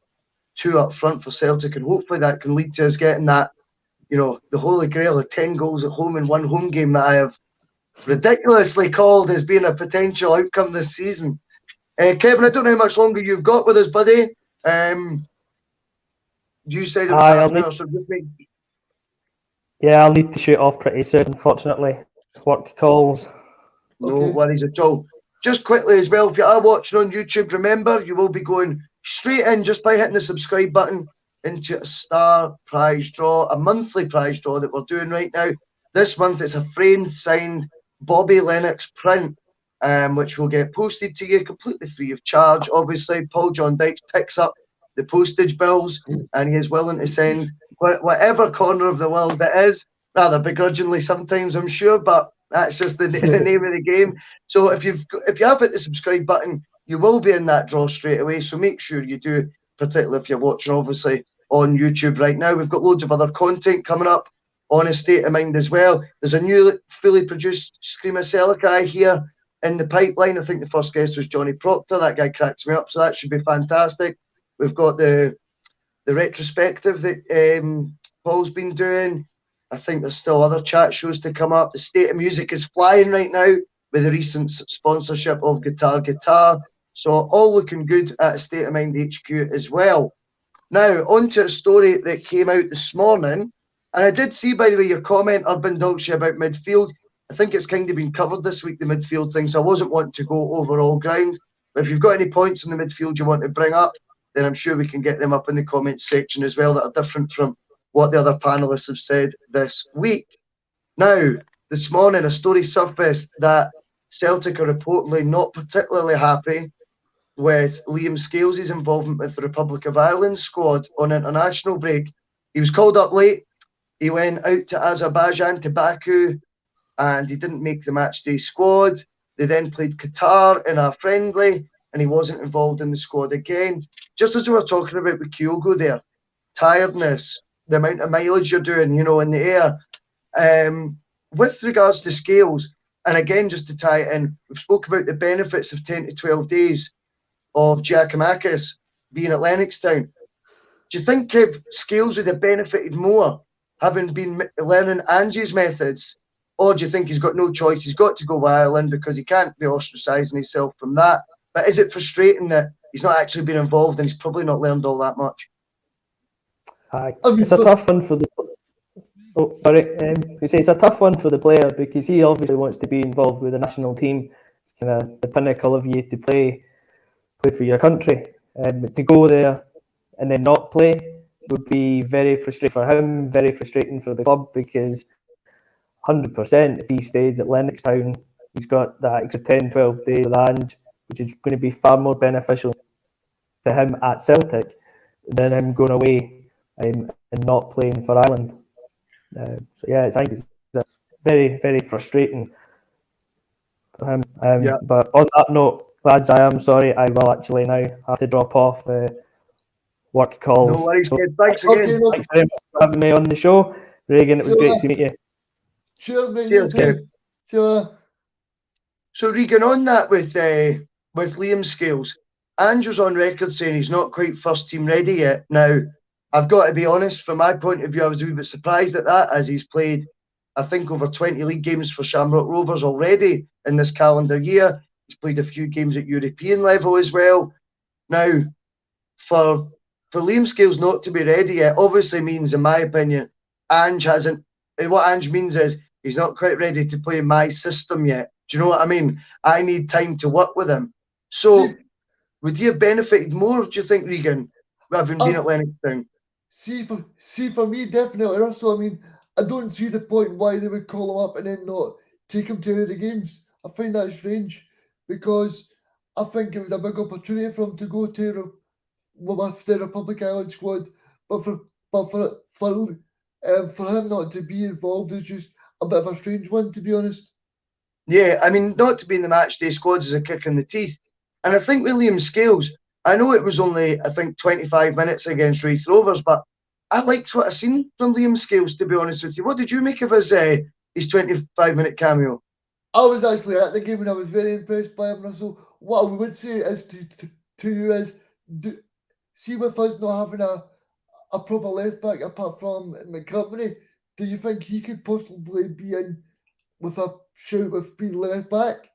2 up front for Celtic, and hopefully that can lead to us getting that, the holy grail of 10 goals at home in one home game that I have ridiculously called as being a potential outcome this season. Kevin, I don't know how much longer you've got with us, buddy. You said it was half an hour, so just make... Yeah, I'll need to shoot off pretty soon, unfortunately. Work calls. No worries at all. Just quickly as well, if you are watching on YouTube, remember you will be going straight in just by hitting the subscribe button into a star prize draw, a monthly prize draw that we're doing right now. This month it's a framed, signed Bobby Lennox print, which will get posted to you completely free of charge. Obviously, Paul John Dykes picks up the postage bills, and he is willing to send whatever corner of the world it is, rather begrudgingly sometimes, I'm sure, but that's just the name of the game. So if you have hit the subscribe button, you will be in that draw straight away. So make sure you do, particularly if you're watching, obviously, on YouTube right now. We've got loads of other content coming up on A State of Mind as well. There's a new fully produced Scream of Celtic here in the pipeline. I think the first guest was Johnny Proctor. That guy cracks me up, so that should be fantastic. We've got the retrospective that Paul's been doing. I think there's still other chat shows to come up. The State of Music is flying right now with the recent sponsorship of Guitar. So all looking good at State of Mind HQ as well. Now, on to a story that came out this morning. And I did see, by the way, your comment, Urban Dolce, about midfield. I think it's kind of been covered this week, the midfield thing, so I wasn't wanting to go over all ground. But if you've got any points in the midfield you want to bring up, then I'm sure we can get them up in the comments section as well that are different from what the other panellists have said this week. Now, this morning, a story surfaced that Celtic are reportedly not particularly happy with Liam Scales' involvement with the Republic of Ireland squad on international break. He was called up late. He went out to Azerbaijan, to Baku, and he didn't make the matchday squad. They then played Qatar in a friendly, and he wasn't involved in the squad again. Just as we were talking about with Kyogo there, tiredness, the amount of mileage you're doing, in the air. With regards to Scales, and again, just to tie it in, we've spoke about the benefits of 10 to 12 days of Giacomakis being at Lennoxtown. Do you think Scales would have benefited more having been learning Ange's methods, or do you think he's got no choice? He's got to go to Ireland because he can't be ostracising himself from that. But is it frustrating that he's not actually been involved and he's probably not learned all that much? It's a tough one for the. Oh, sorry. It's a tough one for the player because he obviously wants to be involved with the national team. It's kind of the pinnacle of you to play for your country. To go there and then not play would be very frustrating for him, very frustrating for the club because 100% if he stays at Lennoxtown, he's got that extra 10, 12 days with Ange, which is going to be far more beneficial to him at Celtic than him going away and not playing for Ireland. So yeah, I think it's very, very frustrating for him. But on that note, lads, I am sorry. I will actually now have to drop off work calls. No worries, kid. Thanks again. Thanks very much for having me on the show. Regan, it was great to meet you. Cheers, mate. Cheers, Kev. Sure. So, Regan, on that with Liam Scales, Ange was on record saying he's not quite first team ready yet. Now, I've got to be honest, from my point of view, I was a wee bit surprised at that, as he's played, I think, over 20 league games for Shamrock Rovers already in this calendar year. He's played a few games at European level as well. Now, for Liam Scales not to be ready yet, obviously means, in my opinion, Ange hasn't. What Ange means is he's not quite ready to play my system yet. Do you know what I mean? I need time to work with him. So, would you have benefited more, do you think, Regan, having been at Lennoxtown? See for me, definitely. Also, I mean, I don't see the point why they would call him up and then not take him to any of the games. I find that strange because I think it was a big opportunity for him to go to with the Republic Island squad, but for him not to be involved is just a bit of a strange one, to be honest. Yeah, I mean, not to be in the matchday squad is a kick in the teeth. And I think William Scales, I know it was only, I think, 25 minutes against Raith Rovers, but I liked what I seen from Liam Scales, to be honest with you. What did you make of his 25-minute cameo? I was actually at the game and I was very impressed by him. So what I would say is to you is, see with us not having a proper left back apart from McCompany, do you think he could possibly be in with a shout with being left back?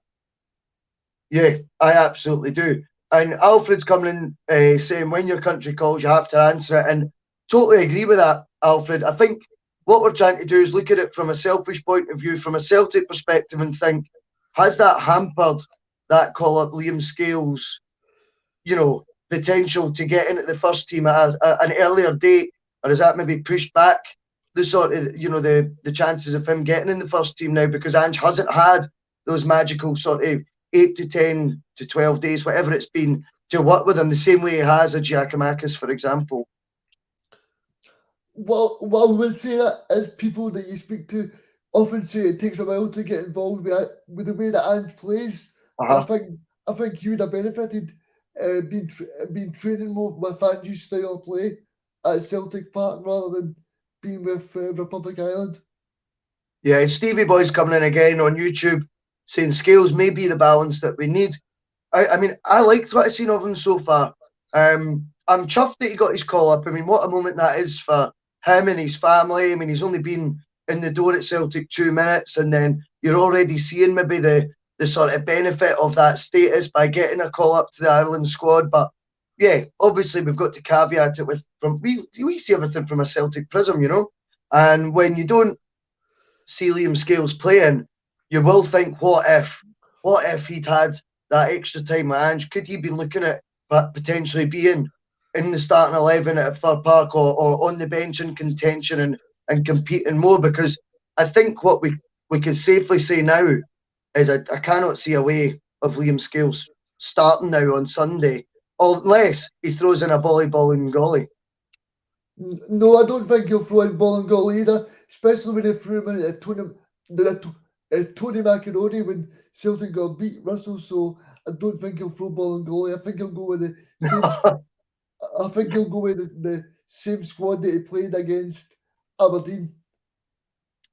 Yeah, I absolutely do. And Alfred's coming in saying when your country calls, you have to answer it. And totally agree with that, Alfred. I think what we're trying to do is look at it from a selfish point of view, from a Celtic perspective, and think, has that hampered that call-up Liam Scales, potential to get into the first team at an earlier date? Or has that maybe pushed back the sort of, the chances of him getting in the first team now because Ange hasn't had those magical sort of 8 to 10 to 12 days, whatever it's been, to work with him the same way he has a Giacomakis, for example? Well, I would say that as people that you speak to often say it takes a while to get involved with the way that Ange plays. I think he would have benefited being training more with Ange's style of play at Celtic Park rather than being with Republic Island. Yeah, Stevie Boy's coming in again on YouTube saying Scales may be the balance that we need. I mean, I liked what I've seen of him so far. I'm chuffed that he got his call up. I mean, what a moment that is for him and his family. I mean, he's only been in the door at Celtic 2 minutes, and then you're already seeing maybe the the sort of benefit of that status by getting a call up to the Ireland squad. But yeah, obviously we've got to caveat it with we see everything from a Celtic prism, and when you don't see Liam Scales playing, you will think, what if he'd had that extra time with Ange? Could he be looking at potentially being in the starting 11 at Fir Park or on the bench in contention and competing more? Because I think what we can safely say now is I cannot see a way of Liam Scales starting now on Sunday, unless he throws in a volleyball and golly. No, I don't think he'll throw in ball and goal either, especially when he threw him in at Tony McInerney when Celtic got beat Russell. So I don't think he'll throw ball and goalie. I think he'll go with the same. I think he'll go with the same squad that he played against Aberdeen.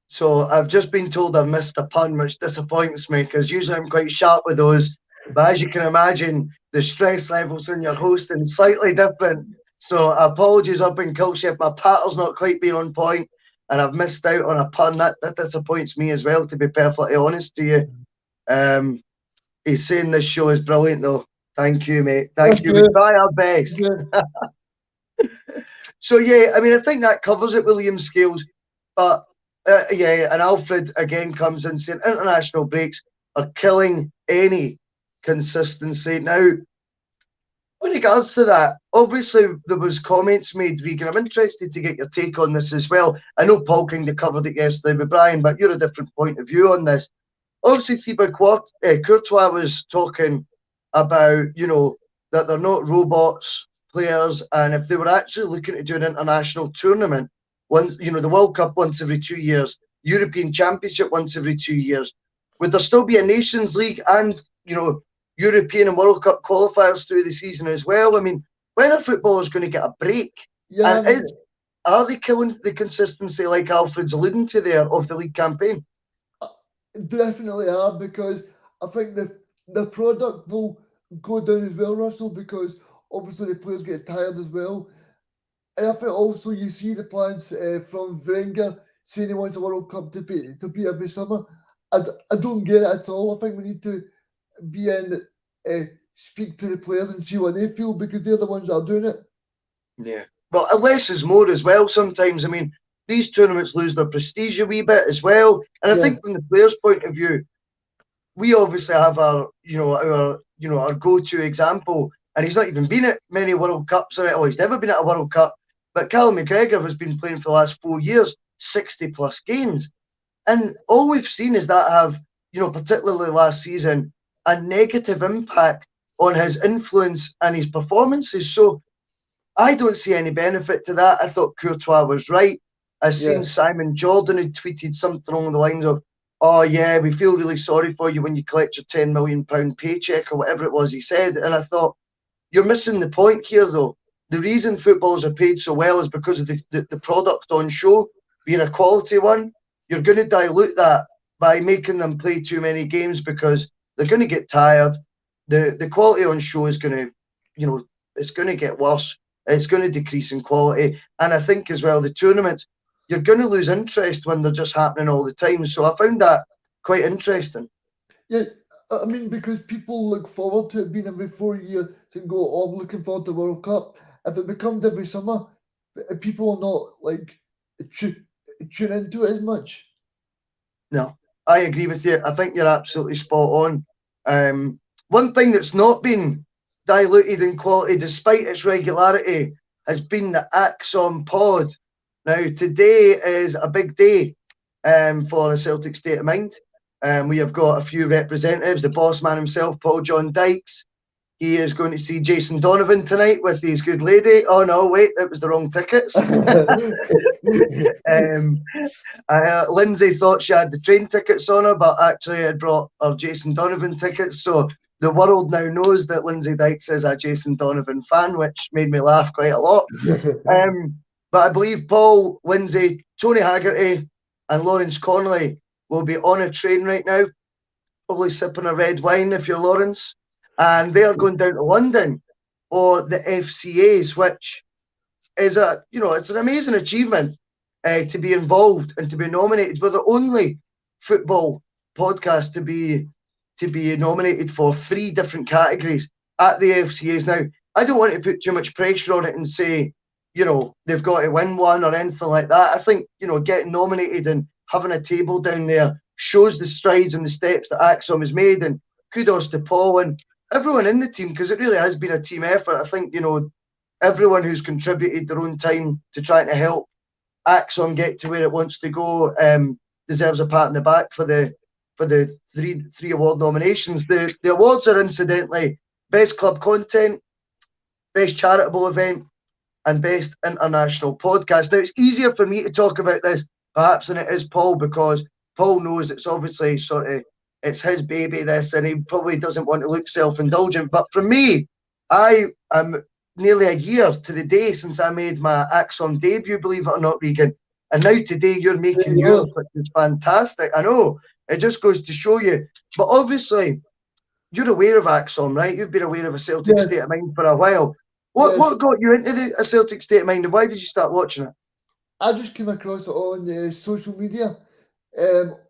So I've just been told I've missed a pun, which disappoints me because usually I'm quite sharp with those. But as you can imagine, the stress levels when you're hosting slightly different. So apologies up in Kilship. My pattern's not quite been on point and I've missed out on a pun. That disappoints me as well, to be perfectly honest to you. He's saying this show is brilliant though. Thank you, mate. Thank you. We try our best. So yeah, I mean, I think that covers it, William Scales. But yeah, and Alfred again comes in saying international breaks are killing any consistency. Now, with regards to that, obviously there was comments made, Regan. I'm interested to get your take on this as well. I know Paul kind of covered it yesterday with Brian, but you're a different point of view on this. Obviously, Thibaut Courtois was talking about, that they're not robots players, and if they were actually looking to do an international tournament, once, the World Cup once every 2 years, European Championship once every 2 years, would there still be a Nations League and, European and World Cup qualifiers through the season as well? I mean, when are footballers going to get a break? Yeah, and are they killing the consistency, like Alfred's alluding to there, of the league campaign? Definitely are, because I think the product will go down as well, Russell, because obviously the players get tired as well. And I think also you see the plans from Wenger saying he wants a World Cup to be every summer. I don't get it at all. I think we need to be in, speak to the players and see what they feel, because they're the ones that are doing it. Yeah. Well, less is more as well sometimes. I mean, these tournaments lose their prestige a wee bit as well. And I think from the players' point of view, we obviously have our go-to example, and he's not even been at many World Cups or he's never been at a World Cup. But Callum McGregor has been playing for the last 4 years, 60 plus games. And all we've seen is that have, particularly last season, a negative impact on his influence and his performances. So I don't see any benefit to that. I thought Courtois was right. I've seen Simon Jordan had tweeted something along the lines of, "Oh yeah, we feel really sorry for you when you collect your £10 million paycheck," or whatever it was he said. And I thought, you're missing the point here though. The reason footballers are paid so well is because of the product on show being a quality one. You're going to dilute that by making them play too many games because they're going to get tired. The quality on show is going to, it's going to get worse. It's going to decrease in quality. And I think as well, the tournaments, you're going to lose interest when they're just happening all the time. So I found that quite interesting. Yeah, I mean, because people look forward to it being every 4 years and go, "Oh, I'm looking forward to the World Cup." If it becomes every summer, people are not like tune into it as much. No, I agree with you. I think you're absolutely spot on. One thing that's not been diluted in quality, despite its regularity, has been the ACSOM pod. Now, today is a big day for the Celtic State of Mind. We have got a few representatives, the boss man himself, Paul John Dykes. He is going to see Jason Donovan tonight with his good lady. Oh no, wait, that was the wrong tickets. Lindsay thought she had the train tickets on her, but actually had brought her Jason Donovan tickets. So the world now knows that Lindsay Dykes is a Jason Donovan fan, which made me laugh quite a lot. But I believe Paul, Lindsay, Tony Haggerty and Lawrence Connolly will be on a train right now, probably sipping a red wine if you're Lawrence. And they are going down to London for the FCAs, which is it's an amazing achievement to be involved and to be nominated. We're the only football podcast to be to be nominated for 3 different categories at the FCAs. Now, I don't want to put too much pressure on it and say, they've got to win one or anything like that. I think, getting nominated and having a table down there shows the strides and the steps that ACSOM has made, and kudos to Paul and everyone in the team, because it really has been a team effort. I think, everyone who's contributed their own time to trying to help ACSOM get to where it wants to go deserves a pat on the back for the three award nominations. The awards are incidentally Best Club Content, Best Charitable Event, and Best International Podcast. Now, it's easier for me to talk about this perhaps than it is Paul, because Paul knows it's obviously it's his baby, this, and he probably doesn't want to look self-indulgent. But for me, I am nearly a year to the day since I made my ACSOM debut, believe it or not, Regan. And now today you're making yours, which is fantastic. I know. It just goes to show you. But obviously, you're aware of ACSOM, right? You've been aware of A Celtic State of Mind for a while. What got you into A Celtic State of Mind, and why did you start watching it? I just came across it on social media.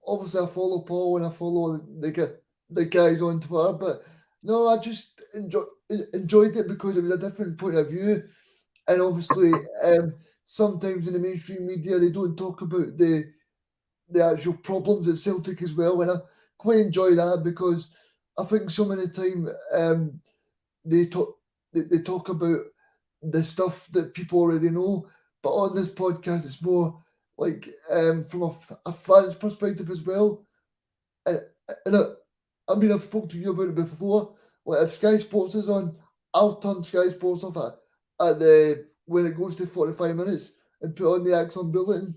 Obviously, I follow Paul and I follow the guys on Twitter, but no, I just enjoyed it because it was a different point of view. And obviously, sometimes in the mainstream media, they don't talk about the actual problems at Celtic as well. And I quite enjoy that, because I think some of the time they talk about the stuff that people already know. But on this podcast, it's more like from a fan's perspective as well. And I've spoken to you about it before. Like, if Sky Sports is on, I'll turn Sky Sports off when it goes to 45 minutes and put on the ACSOM Bulletin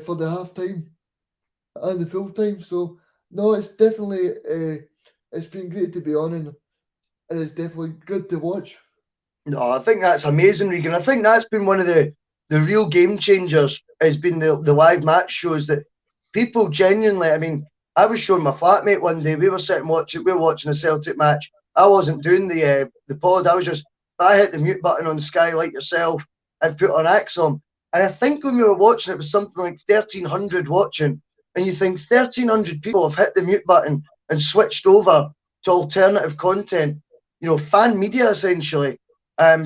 for the half time and the full time. So no, it's definitely it's been great to be on, and it's definitely good to watch. No, I think that's amazing, Regan. I think that's been one of the real game changers, has been the live match shows that people genuinely, I mean, I was showing my flatmate one day, we were watching a Celtic match. I wasn't doing the pod, I hit the mute button on Sky like yourself and put on ACSOM. And I think when we were watching, it was something like 1,300 watching. And you think 1,300 people have hit the mute button and switched over to alternative content, fan media essentially,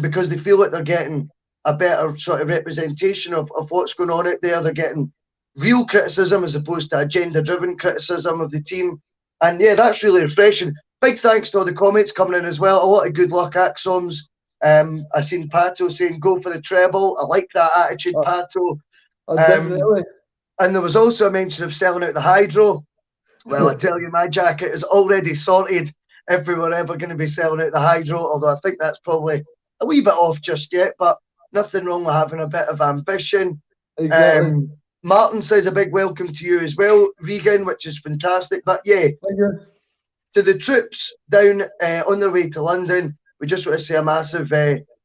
because they feel like they're getting a better sort of representation of what's going on out there. They're getting real criticism as opposed to agenda-driven criticism of the team. And yeah, that's really refreshing. Big thanks to all the comments coming in as well. A lot of good luck, ACSOMs. I seen Pato saying go for the treble. I like that attitude, Pato. Definitely. And there was also a mention of selling out the Hydro. Well, I tell you, my jacket is already sorted if we were ever going to be selling out the Hydro, although I think that's probably a wee bit off just yet, but nothing wrong with having a bit of ambition. Exactly. Martin says a big welcome to you as well, Regan, which is fantastic. But yeah, to the troops down on their way to London, we just want to say a massive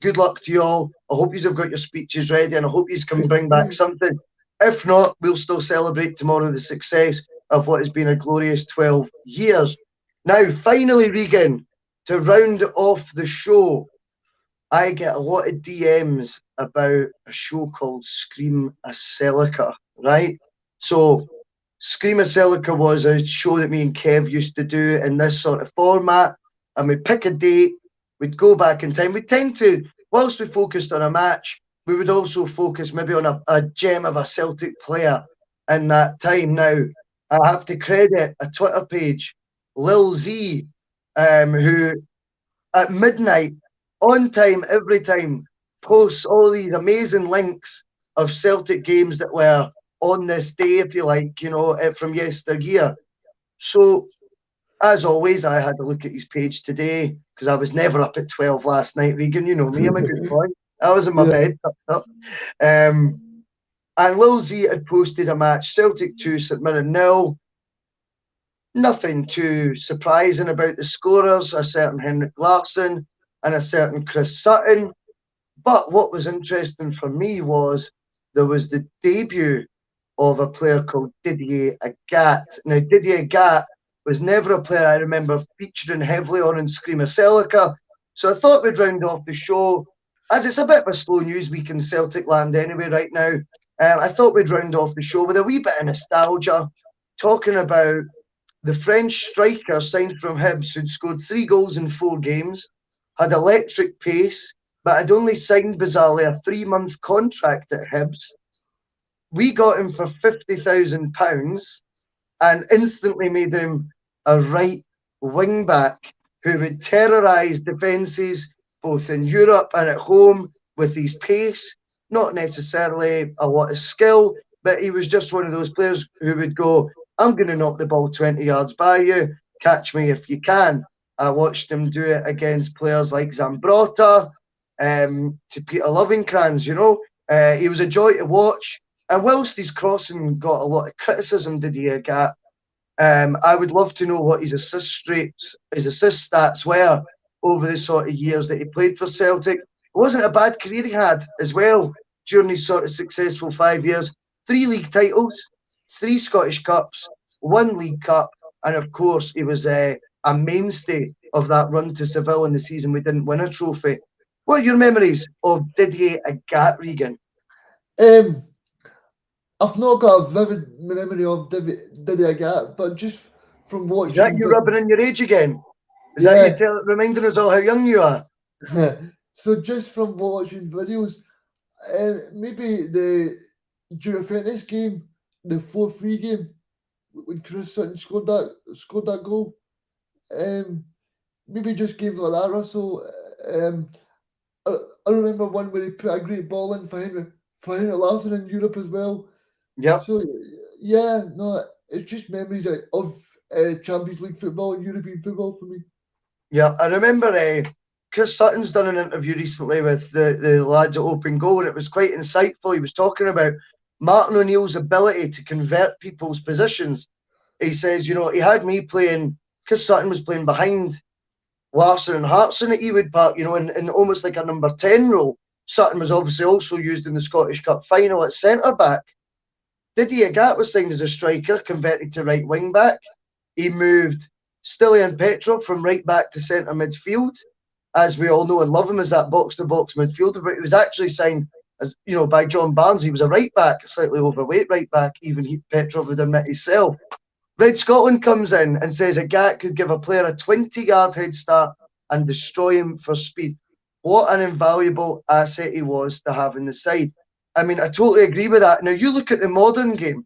good luck to you all. I hope you've got your speeches ready, and I hope you can bring back something. If not, we'll still celebrate tomorrow the success of what has been a glorious 12 years. Now, finally, Regan, to round off the show, I get a lot of DMs about a show called Scream a Celica, right? So Scream a Celica was a show that me and Kev used to do in this sort of format, and we'd pick a date, we'd go back in time. We tend to, whilst we focused on a match, we would also focus maybe on a gem of a Celtic player in that time. Now, I have to credit a Twitter page, Lil Z, who at midnight, on time, every time, posts all these amazing links of Celtic games that were on this day, if you like, from yesteryear. So, as always, I had to look at his page today because I was never up at 12 last night, Regan. You know me, I'm a good boy. I was in my bed, tucked up. And Lil Z had posted a match, Celtic 2, St Mirren 0. Nothing too surprising about the scorers, a certain Henrik Larsson and a certain Chris Sutton. But what was interesting for me was there was the debut of a player called Didier Agat. Now, Didier Agat was never a player I remember featuring heavily on in Scream a Celica. So I thought we'd round off the show, as it's a bit of a slow news week in Celtic land anyway right now. I thought we'd round off the show with a wee bit of nostalgia, talking about the French striker signed from Hibs, who'd scored 3 goals in 4 games, had electric pace, but had only signed, bizarrely, a 3-month contract at Hibs. We got him for £50,000 and instantly made him a right wing back who would terrorise defences both in Europe and at home with his pace. Not necessarily a lot of skill, but he was just one of those players who would go, I'm going to knock the ball 20 yards by you, catch me if you can. I watched him do it against players like Zambrotta, to Peter Lovingkrans, you know. He was a joy to watch. And whilst his crossing got a lot of criticism, Didier Gat, I would love to know what his assist stats were over the sort of years that he played for Celtic. It wasn't a bad career he had as well during his sort of successful 5 years. 3 league titles, 3 Scottish Cups, 1 League Cup, and of course he was a mainstay of that run to Seville in the season we didn't win a trophy. What are your memories of Didier Agat, Regan? I've not got a vivid memory of Didier Agat, but just from watching... Is that you rubbing in your age again? Is Yeah. that you reminding us all how young you are? So just from watching videos, maybe the Juventus game, the 4-3 game, when Chris Sutton scored that goal, maybe just games like that, Russell. I remember one where he put a great ball in for Henry Larsson in Europe as well. Yeah. So yeah, no, it's just memories of Champions League football and European football for me. Yeah, I remember Chris Sutton's done an interview recently with the lads at Open Goal, and it was quite insightful. He was talking about Martin O'Neill's ability to convert people's positions. He says, you know, he had me playing, Chris Sutton was playing behind Larsson and Hartson at Ewood Park, you know, in almost like a number 10 role. Sutton was obviously also used in the Scottish Cup final at centre-back. Didier Agat was signed as a striker, converted to right wing-back. He moved Stilian Petrov from right-back to centre midfield. As we all know and love him as that box-to-box midfielder, but he was actually signed, as you know, by John Barnes. He was a right-back, a slightly overweight right-back, even Petrov would admit himself. Red Scotland comes in and says Agat could give a player a 20-yard head start and destroy him for speed. What an invaluable asset he was to have in the side. I mean, I totally agree with that. Now, you look at the modern game.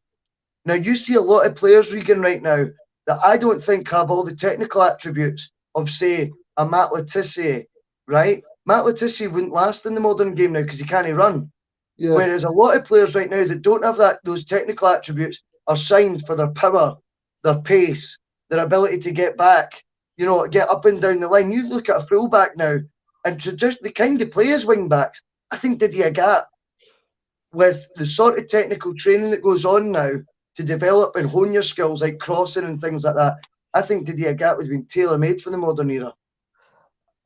Now, you see a lot of players, Regan, right now, that I don't think have all the technical attributes of, say, a Matt Le Tissier, right? Matt Le Tissier wouldn't last in the modern game now because he can't run. Yeah. Whereas a lot of players right now that don't have those technical attributes are signed for their power, their pace, their ability to get back, you know, get up and down the line. You look at a fullback now, and just the kind of play as wing backs, I think Didier Agat, with the sort of technical training that goes on now to develop and hone your skills like crossing and things like that, I think Didier Agat has been tailor-made for the modern era.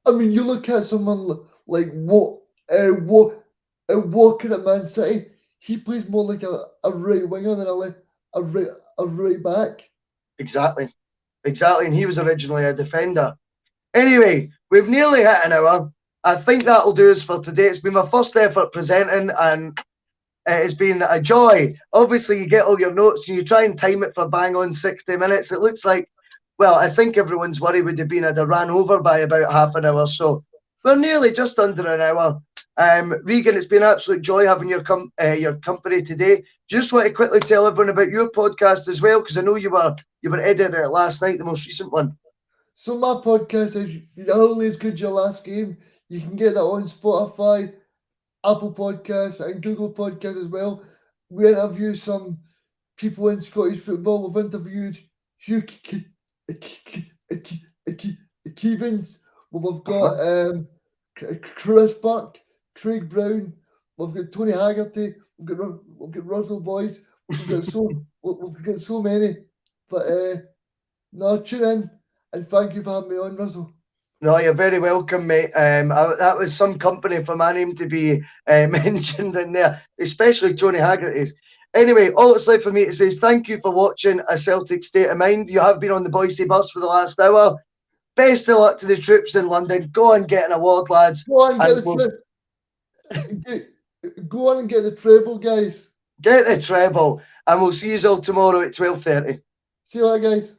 I mean, you look at someone like Walker at Man City. He plays more like a right winger than a right back. Exactly, and he was originally a defender. Anyway, we've nearly hit an hour. I think that'll do us for today. It's been my first effort presenting, and it's been a joy. Obviously, you get all your notes and you try and time it for bang on 60 minutes. It looks like, well, I think everyone's worry would have been I'd have ran over by about half an hour. So we're nearly just under an hour. Regan, it's been an absolute joy having your company today. Just want to quickly tell everyone about your podcast as well, because I know you were editing it last night, the most recent one. So my podcast is You're Only As Good as Your Last Game. You can get that on Spotify, Apple Podcasts, and Google Podcasts as well. We interview some people in Scottish football. We've interviewed Hugh Keevins. We've got Chris Burke, Craig Brown. We've got Tony Haggerty. We've got Russell Boyd. We've got so many. But no, tune in, and thank you for having me on, Russell. No, you're very welcome, mate. That was some company for my name to be mentioned in there, especially Tony Haggerty's. Anyway, all it's left for me to say is thank you for watching A Celtic State of Mind. You have been on the Boise bus for the last hour. Best of luck to the troops in London. Go and get an award, lads. Go on, go on and get the treble, guys. Get the treble. And we'll see you all tomorrow at 12:30. See you later, guys.